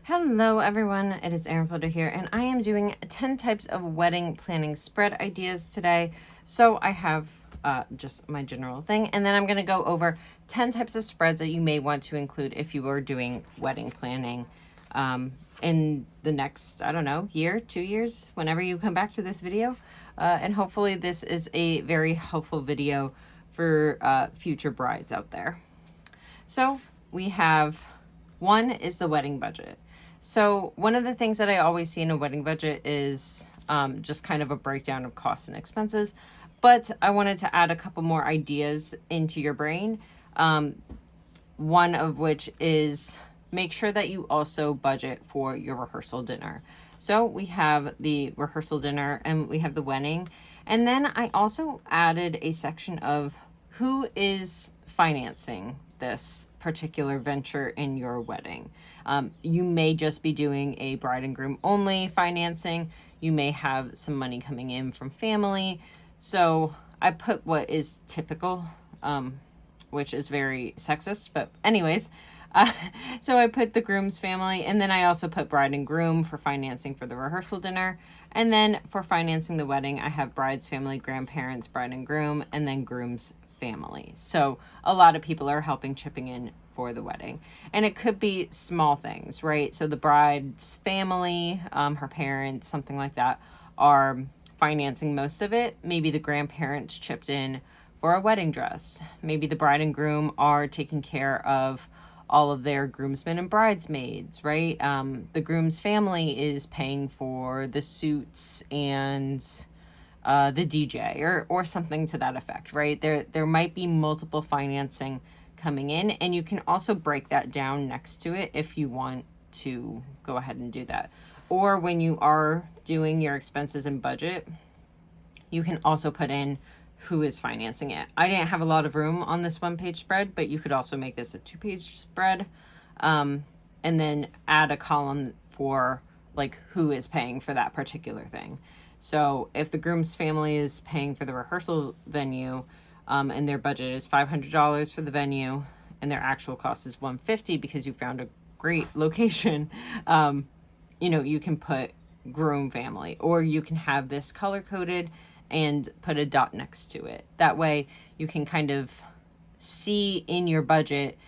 Hello everyone, it is Erin Floto here, and I am doing 10 types of wedding planning spread ideas today. So I have just my general thing, and then I'm going to go over 10 types of spreads that you may want to include if you are doing wedding planning in the next, I don't know, year, 2 years, whenever you come back to this video. And hopefully this is a very helpful video for future brides out there. So we have, one is the wedding budget. So one of the things that I always see in a wedding budget is just kind of a breakdown of costs and expenses. But I wanted to add a couple more ideas into your brain. One of which is make sure that you also budget for your rehearsal dinner. So we have the rehearsal dinner and we have the wedding. And then I also added a section of who is financing this particular venture in your wedding. You may just be doing a bride and groom only financing. You may have some money coming in from family. So I put what is typical, which is very sexist, but anyways, so I put the groom's family, and then I also put bride and groom for financing for the rehearsal dinner. And then for financing the wedding, I have bride's family, grandparents, bride and groom, and then groom's family. So a lot of people are chipping in for the wedding, and it could be small things, right? So the bride's family, her parents, something like that, are financing most of it. Maybe the grandparents chipped in for a wedding dress. Maybe the bride and groom are taking care of all of their groomsmen and bridesmaids, right? The groom's family is paying for the suits and the DJ or something to that effect, right? There might be multiple financing coming in, and you can also break that down next to it if you want to go ahead and do that. Or when you are doing your expenses and budget, you can also put in who is financing it. I didn't have a lot of room on this 1-page spread, but you could also make this a 2-page spread, and then add a column for like who is paying for that particular thing. So if the groom's family is paying for the rehearsal venue, and their budget is $500 for the venue, and their actual cost is $150 because you found a great location, you can put groom family, or you can have this color coded and put a dot next to it. That way you can kind of see in your budget,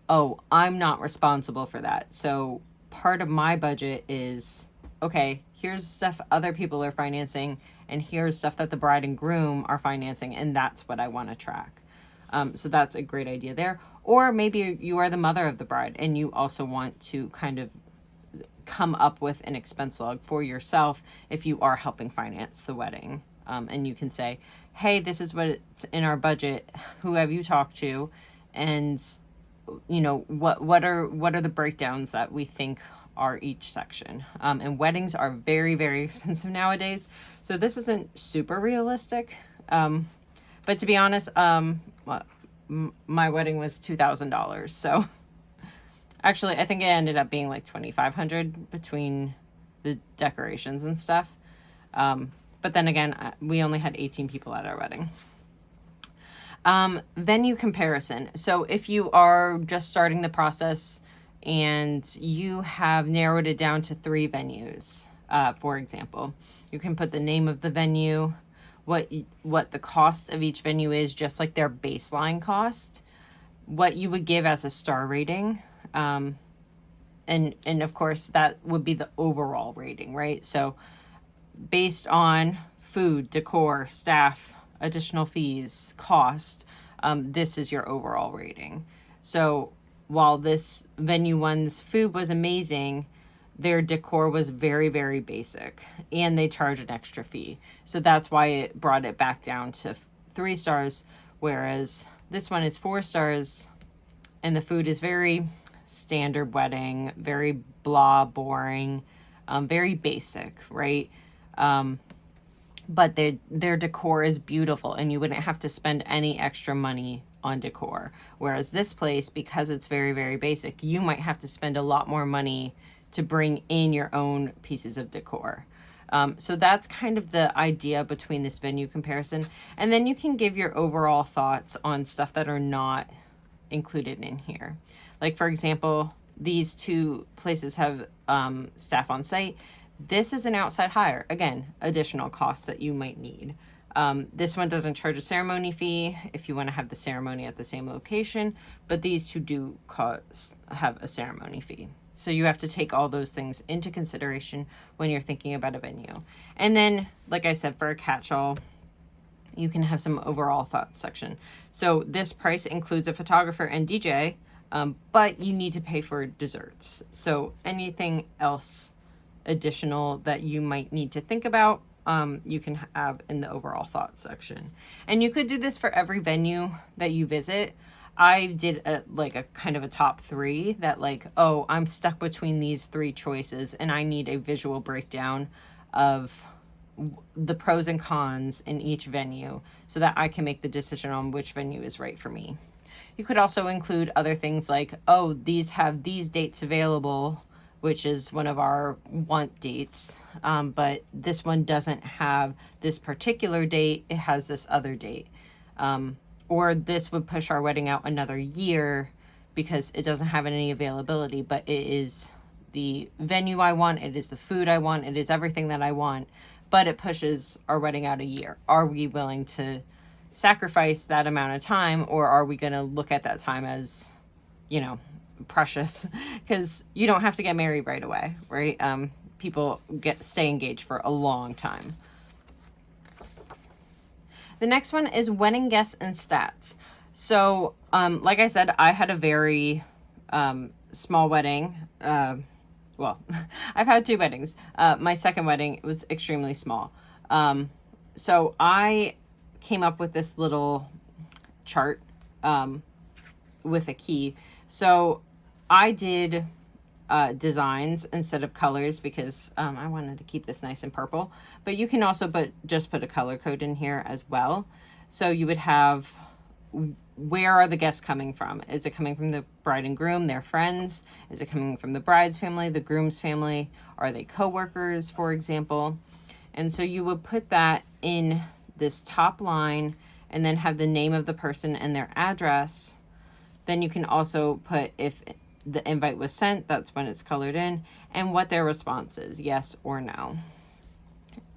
oh, I'm not responsible for that. So part of my budget is, okay, here's stuff other people are financing, and here's stuff that the bride and groom are financing, and that's what I want to track. So that's a great idea there. Or maybe you are the mother of the bride and you also want to kind of come up with an expense log for yourself if you are helping finance the wedding. And you can say, hey, this is what's in our budget. Who have you talked to? And what are the breakdowns that we think are each section. And weddings are very, very expensive nowadays. So this isn't super realistic. But to be honest, my wedding was $2,000. So actually, I think it ended up being like $2,500 between the decorations and stuff. But then again, we only had 18 people at our wedding. Venue comparison. So if you are just starting the process and you have narrowed it down to 3 venues, for example, you can put the name of the venue, what the cost of each venue is, just like their baseline cost, what you would give as a star rating, and of course that would be the overall rating, right? So based on food, decor, staff, additional fees, cost, this is your overall rating. So while this venue one's food was amazing, their decor was very, very basic, and they charge an extra fee. So that's why it brought it back down to 3 stars, whereas this one is 4 stars, and the food is very standard wedding, very blah, boring, very basic, right? But their decor is beautiful, and you wouldn't have to spend any extra money on decor. Whereas this place, because it's very, very basic, you might have to spend a lot more money to bring in your own pieces of decor. So that's kind of the idea between this venue comparison. And then you can give your overall thoughts on stuff that are not included in here. Like, for example, these two places have staff on site. This is an outside hire. Again, additional costs that you might need. This one doesn't charge a ceremony fee if you want to have the ceremony at the same location, but these two do have a ceremony fee. So you have to take all those things into consideration when you're thinking about a venue. And then, like I said, for a catch-all, you can have some overall thoughts section. So this price includes a photographer and DJ, but you need to pay for desserts. So anything else additional that you might need to think about, you can have in the overall thoughts section. And you could do this for every venue that you visit. I did a kind of a top 3 that like, oh, I'm stuck between these 3 choices and I need a visual breakdown of the pros and cons in each venue so that I can make the decision on which venue is right for me. You could also include other things like, oh, these have these dates available, which is one of our want dates, but this one doesn't have this particular date, it has this other date. Or this would push our wedding out another year because it doesn't have any availability, but it is the venue I want, it is the food I want, it is everything that I want, but it pushes our wedding out a year. Are we willing to sacrifice that amount of time, or are we going to look at that time as, precious? Because you don't have to get married right away, right? People stay engaged for a long time. The next one is wedding guests and stats. So, like I said, I had a very small wedding. Well, I've had 2 weddings. My second wedding was extremely small. So I came up with this little chart with a key. So I did designs instead of colors because I wanted to keep this nice and purple, but you can also just put a color code in here as well. So you would have, where are the guests coming from? Is it coming from the bride and groom, their friends? Is it coming from the bride's family, the groom's family? Are they co-workers, for example? And so you would put that in this top line and then have the name of the person and their address. Then you can also put if the invite was sent, that's when it's colored in, and what their response is, yes or no.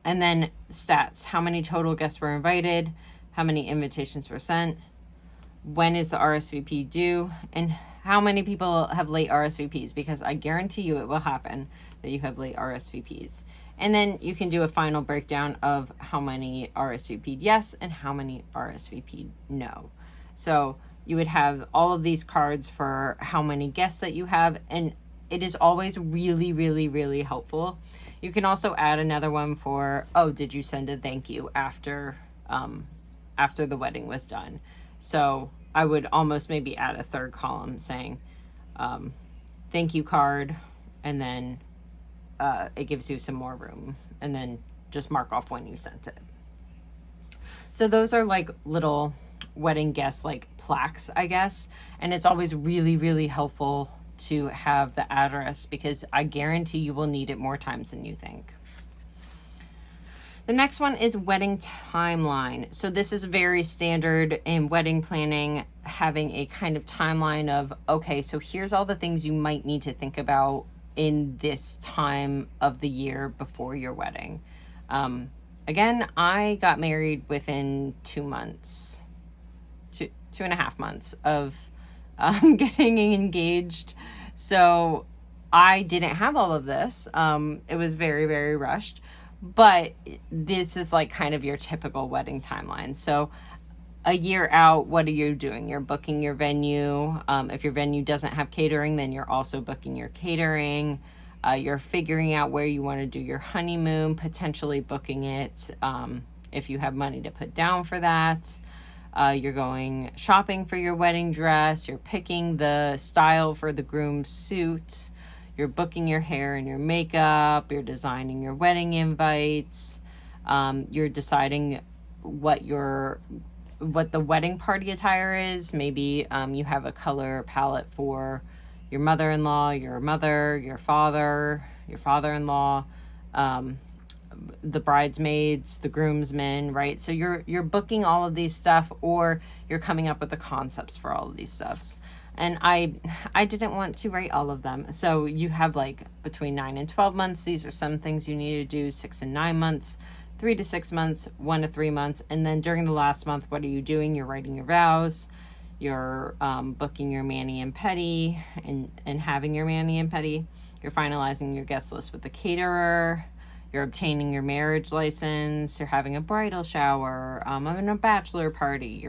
And then stats, how many total guests were invited, how many invitations were sent, when is the RSVP due, and how many people have late RSVPs, because I guarantee you it will happen that you have late RSVPs. And then you can do a final breakdown of how many RSVP'd yes and how many RSVP'd no. So you would have all of these cards for how many guests that you have, and it is always really, really, really helpful. You can also add another one for, oh, did you send a thank you after the wedding was done? So I would almost maybe add a third column saying thank you card, and then it gives you some more room, and then just mark off when you sent it. So those are like little wedding guest like plaques, I guess, and it's always really, really helpful to have the address because I guarantee you will need it more times than you think. The next one is wedding timeline. So this is very standard in wedding planning, having a kind of timeline of, okay, so here's all the things you might need to think about in this time of the year before your wedding. Again, I got married within 2 months, 2.5 months of getting engaged. So I didn't have all of this. It was very, very rushed, but this is like kind of your typical wedding timeline. So a year out, what are you doing? You're booking your venue. If your venue doesn't have catering, then you're also booking your catering. You're figuring out where you want to do your honeymoon, potentially booking it if you have money to put down for that. You're going shopping for your wedding dress. You're picking the style for the groom's suit. You're booking your hair and your makeup. You're designing your wedding invites. You're deciding what the wedding party attire is. Maybe you have a color palette for your mother-in-law, your mother, your father, your father-in-law, the bridesmaids, the groomsmen, right? So you're booking all of these stuff, or you're coming up with the concepts for all of these stuffs. And I didn't want to write all of them. So you have like between 9 and 12 months. These are some things you need to do. 6 and 9 months, 3 to 6 months, 1 to 3 months. And then during the last month, what are you doing? You're writing your vows. You're booking your mani and pedi and having your mani and pedi. You're finalizing your guest list with the caterer. You're obtaining your marriage license. You're having a bridal shower. Having a bachelor party.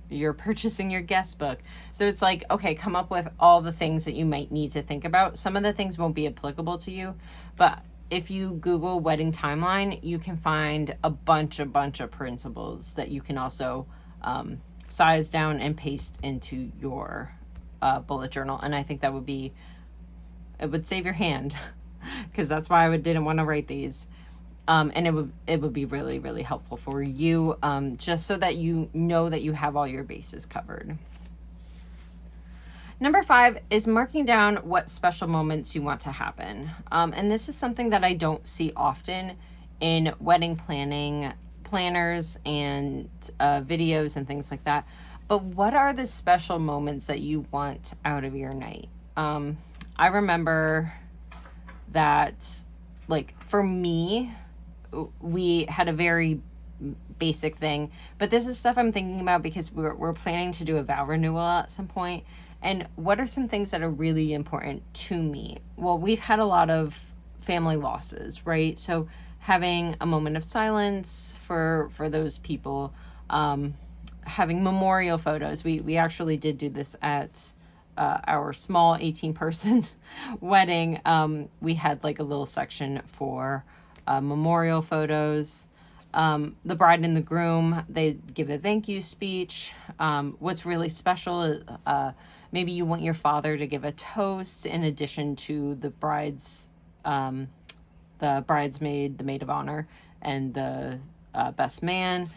You're purchasing your guest book. So it's like, okay, come up with all the things that you might need to think about. Some of the things won't be applicable to you, but if you Google wedding timeline, you can find a bunch of principles that you can also size down and paste into your bullet journal. And I think that it would save your hand because that's why I didn't want to write these. And it would be really, really helpful for you, just so that you know that you have all your bases covered. Number 5 is marking down what special moments you want to happen. And this is something that I don't see often in wedding planning planners and videos and things like that. But what are the special moments that you want out of your night? I remember that, like, for me, we had a very basic thing, but this is stuff I'm thinking about because we're planning to do a vow renewal at some point. And what are some things that are really important to me? Well, we've had a lot of family losses, right? So having a moment of silence for those people, having memorial photos. We actually did do this at our small 18-person wedding. We had like a little section for memorial photos. The bride and the groom, they give a thank you speech. What's really special is maybe you want your father to give a toast in addition to the bridesmaid, the maid of honor, and the best man.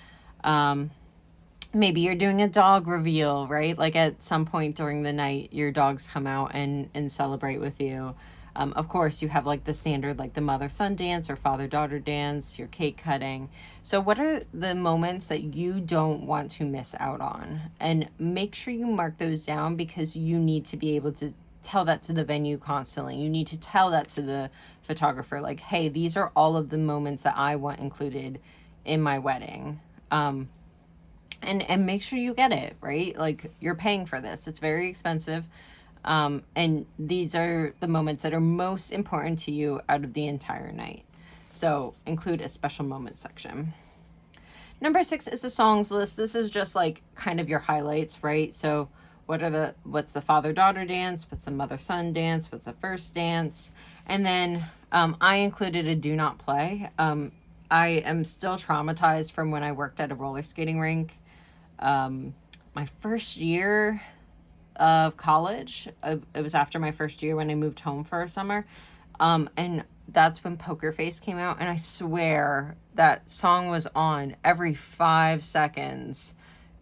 Maybe you're doing a dog reveal, right? Like at some point during the night, your dogs come out and celebrate with you. Of course, you have like the standard, like the mother-son dance or father-daughter dance, your cake cutting. So what are the moments that you don't want to miss out on? And make sure you mark those down because you need to be able to tell that to the venue constantly. You need to tell that to the photographer, like, hey, these are all of the moments that I want included in my wedding. And make sure you get it, right? Like, you're paying for this. It's very expensive. And these are the moments that are most important to you out of the entire night. So include a special moment section. Number 6 is the songs list. This is just like kind of your highlights, right? So what's the father-daughter dance? What's the mother-son dance? What's the first dance? And then I included a do not play. I am still traumatized from when I worked at a roller skating rink. My first year of college, it was after my first year when I moved home for a summer. And that's when Poker Face came out. And I swear that song was on every 5 seconds.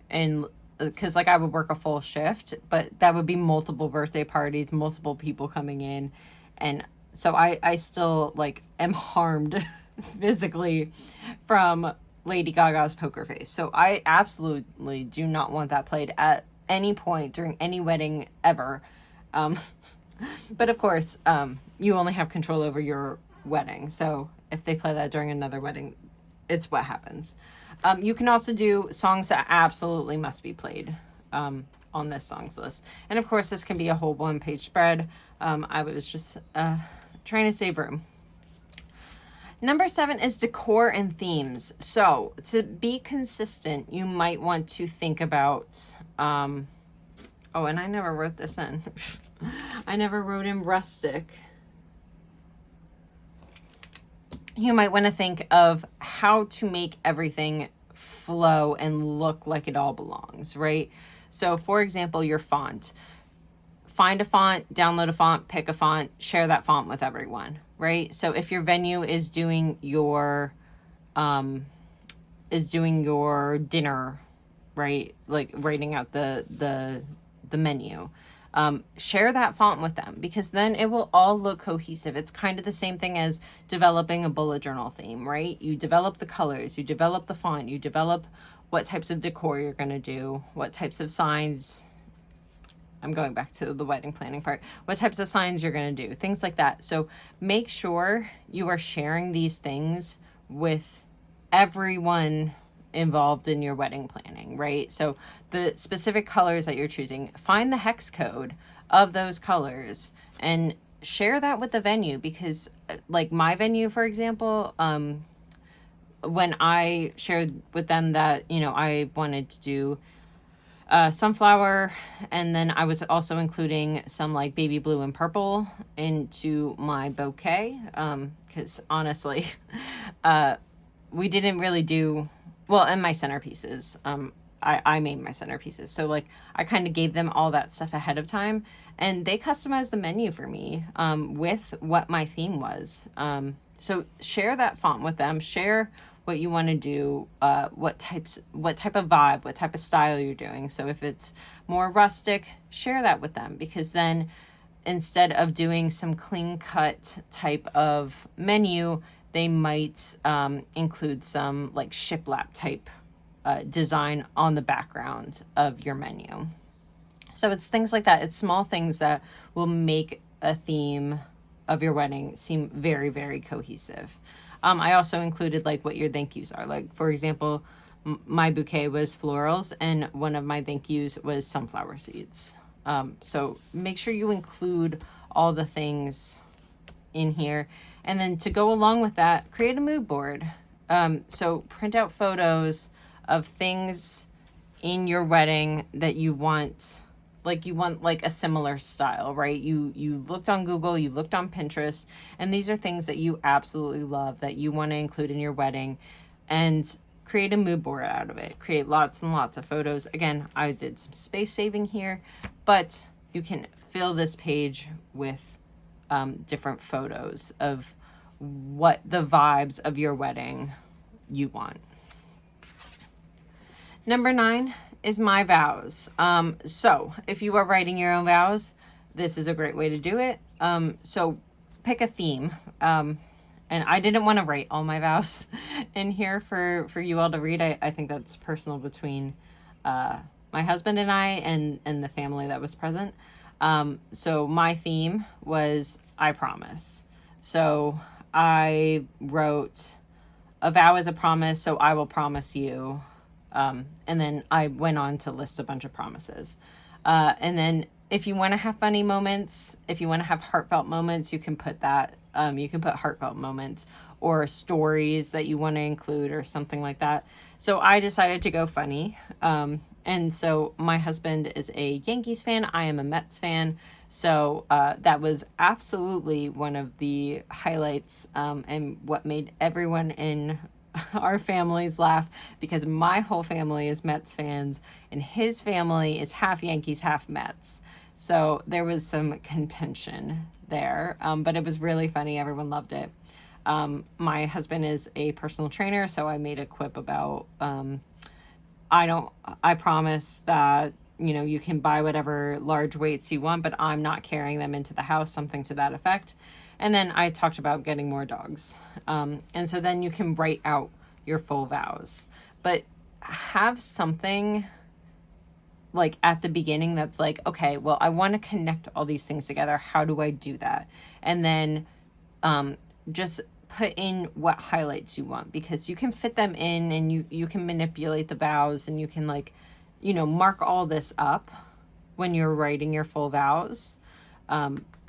And because like I would work a full shift, but that would be multiple birthday parties, multiple people coming in. And so I still like am harmed physically from Lady Gaga's Poker Face. So I absolutely do not want that played at any point during any wedding ever. But of course, you only have control over your wedding. So if they play that during another wedding, it's what happens. You can also do songs that absolutely must be played on this songs list. And of course, this can be a whole 1-page spread. I was just trying to save room. Number 7 is decor and themes. So to be consistent, you might want to think about, oh, and I never wrote this in. I never wrote in rustic. You might want to think of how to make everything flow and look like it all belongs, right? So for example, your font. Find a font, download a font, pick a font, share that font with everyone, right? So if your venue is doing your dinner, right? Like writing out the menu, share that font with them because then it will all look cohesive. It's kind of the same thing as developing a bullet journal theme, right? You develop the colors, you develop the font, you develop what types of decor you're going to do, what types of signs, I'm going back to the wedding planning part, what types of signs you're going to do, things like that. So make sure you are sharing these things with everyone involved in your wedding planning, right? So the specific colors that you're choosing, find the hex code of those colors and share that with the venue, because like my venue, for example, when I shared with them that, you know, I wanted to do sunflower, and then I was also including some like baby blue and purple into my bouquet, because honestly, we didn't really do well in my centerpieces. I made my centerpieces, so like I kind of gave them all that stuff ahead of time, and they customized the menu for me with what my theme was. So share that font with them, share what you want to do, what type of vibe, what type of style you're doing. So if it's more rustic, share that with them, because then instead of doing some clean cut type of menu, they might include some like shiplap type design on the background of your menu. So it's things like that. It's small things that will make a theme of your wedding seem very, very cohesive. I also included like what your thank yous are. Like, for example, my bouquet was florals, and one of my thank yous was sunflower seeds. So make sure you include all the things in here. And then to go along with that, create a mood board. So print out photos of things in your wedding that you want like a similar style, right? You looked on Google, you looked on Pinterest, and these are things that you absolutely love that you want to include in your wedding, and create a mood board out of it. Create lots and lots of photos. Again, I did some space saving here, but you can fill this page with different photos of what the vibes of your wedding you want. Number 9 is my vows. So if you are writing your own vows, this is a great way to do it. So pick a theme. And I didn't want to write all my vows in here for you all to read. I think that's personal between my husband and I and the family that was present. So my theme was I promise. So I wrote, a vow is a promise, so I will promise you. And then I went on to list a bunch of promises. And then if you want to have funny moments, if you want to have heartfelt moments, you can put that. You can put heartfelt moments or stories that you want to include or something like that. So I decided to go funny. And so my husband is a Yankees fan. I am a Mets fan. So that was absolutely one of the highlights and what made everyone in our families laugh, because my whole family is Mets fans and his family is half Yankees, half Mets. So there was some contention there, but it was really funny. Everyone loved it. My husband is a personal trainer, so I made a quip about I promise that, you know, you can buy whatever large weights you want, but I'm not carrying them into the house, something to that effect. And then I talked about getting more dogs. And so then you can write out your full vows, but have something like at the beginning that's like, okay, well, I want to connect all these things together. How do I do that? And then just put in what highlights you want, because you can fit them in and you can manipulate the vows, and you can, like, you know, mark all this up when you're writing your full vows.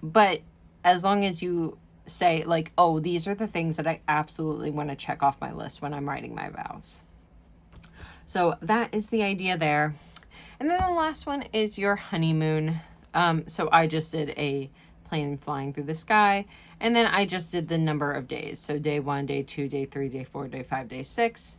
But as long as you say, like, oh, these are the things that I absolutely want to check off my list when I'm writing my vows. So that is the idea there. And then the last one is your honeymoon. So I just did a plane flying through the sky, and then I just did the number of days. So day 1, day 2, day 3, day 4, day 5, day 6.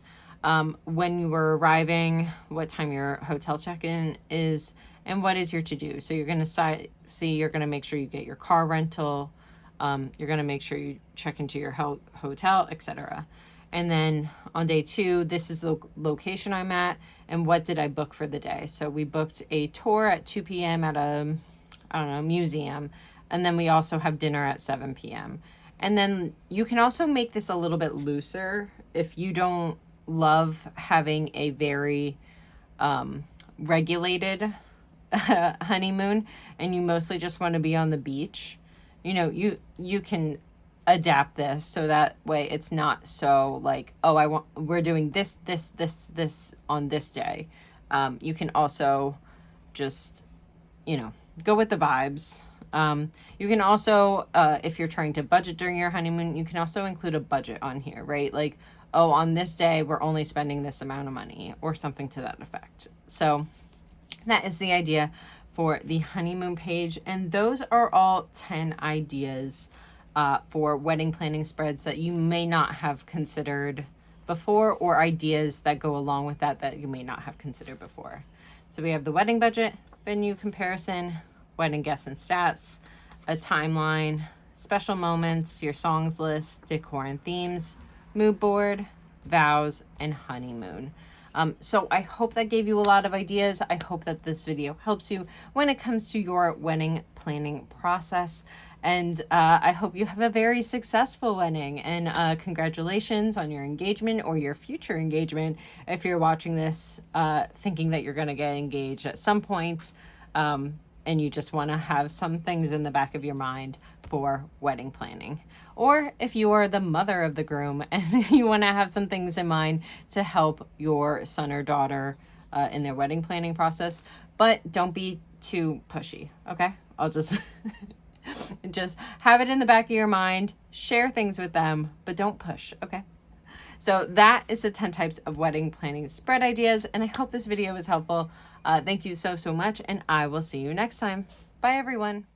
When you were arriving, what time your hotel check-in is, and what is your to-do. So you're going to you're going to make sure you get your car rental. You're going to make sure you check into your hotel, etc. And then on day 2, this is the location I'm at, and what did I book for the day. So we booked a tour at 2 p.m. at a, museum. And then we also have dinner at 7 p.m. And then you can also make this a little bit looser if you don't love having a very regulated honeymoon and you mostly just want to be on the beach, you know, you can adapt this so that way it's not so like, oh, we're doing this on this day. You can also just, you know, go with the vibes. You can also, if you're trying to budget during your honeymoon, you can also include a budget on here, right? Like, oh, on this day, we're only spending this amount of money or something to that effect. So that is the idea for the honeymoon page. And those are all 10 ideas for wedding planning spreads that you may not have considered before, or ideas that go along with that you may not have considered before. So we have the wedding budget, venue comparison, wedding guests and stats, a timeline, special moments, your songs list, decor and themes, mood board, vows, and honeymoon. So I hope that gave you a lot of ideas. I hope that this video helps you when it comes to your wedding planning process. And I hope you have a very successful wedding, and congratulations on your engagement or your future engagement. If you're watching this thinking that you're going to get engaged at some point, and you just want to have some things in the back of your mind for wedding planning. Or if you are the mother of the groom and you want to have some things in mind to help your son or daughter in their wedding planning process, but don't be too pushy, okay? I'll just just have it in the back of your mind, share things with them, but don't push, okay? So that is the 10 types of wedding planning spread ideas, and I hope this video was helpful. Thank you so much, and I will see you next time. Bye, everyone.